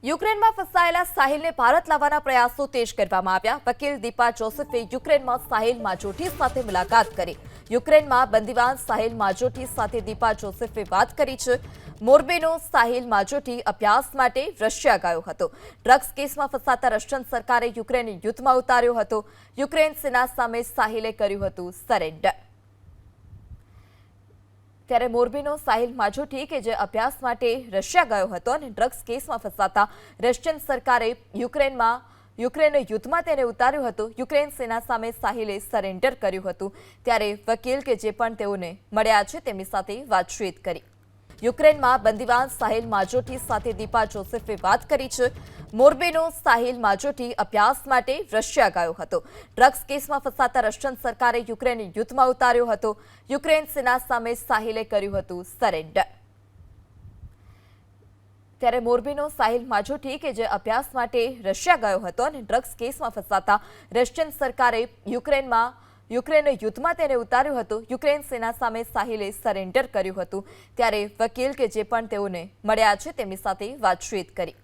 યુક્રેનમાં ફસાયેલા સાહિલને ભારત લાવવાના પ્રયાસો તેજ કરવામાં આવ્યા। વકીલ દીપા જોસેફે યુક્રેનમાં સાહિલ માજોઠી સાથે મુલાકાત કરી। યુક્રેનમાં બંદીવાન સાહિલ માજોઠી સાથે દીપા જોસેફે વાત કરી છે। મોરબીનો સાહિલ માજોઠી અભ્યાસ માટે રશિયા ગયો હતો। ડ્રગ્સ કેસમાં ફસાતા રશિયન સરકારે યુક્રેનને યુદ્ધમાં ઉતાર્યો હતો। યુક્રેન સેના સામે સાહિલે કર્યું હતું સરેન્ડર। ત્યારે મોરબીનો સાહિલ માજોઠી કે જે અભ્યાસ માટે રશિયા ગયો હતો અને ડ્રગ્સ કેસમાં ફસાતા રશિયન સરકારે યુક્રેનને યુદ્ધમાં તેને ઉતાર્યો હતો। યુક્રેન સેના સામે સાહિલે સરેન્ડર કર્યું હતું। ત્યારે વકીલ કે જે પણ તેઓને મળ્યા છે તેમની સાથે વાતચીત કરી। યુક્રેનમાં બંદીવાન સાહિલ માજોઠી સાથે દીપા જોસેફે વાત કરી છે। મોરબીનો સાહિલ માજોઠી અભ્યાસ માટે રશિયા ગયો હતો। ડ્રગ્સ કેસમાં ફસાતા રશિયન સરકારે યુક્રેનને યુદ્ધમાં ઉતાર્યો હતો। યુક્રેન સેના સામે સાહિલે કર્યું હતું સરેન્ડર। ત્યારે મોરબીનો સાહિલ માજોઠી કે જે અભ્યાસ માટે રશિયા ગયો હતો અને ડ્રગ્સ કેસમાં ફસાતા રશિયન સરકારે યુક્રેનને યુદ્ધમાં તેને ઉતાર્યો હતો। યુક્રેન સેના સામે સાહિલે સરેન્ડર કર્યું હતું। ત્યારે વકીલ કે જે પણ તેઓને મળ્યા છે તેમની સાથે વાતચીત કરી।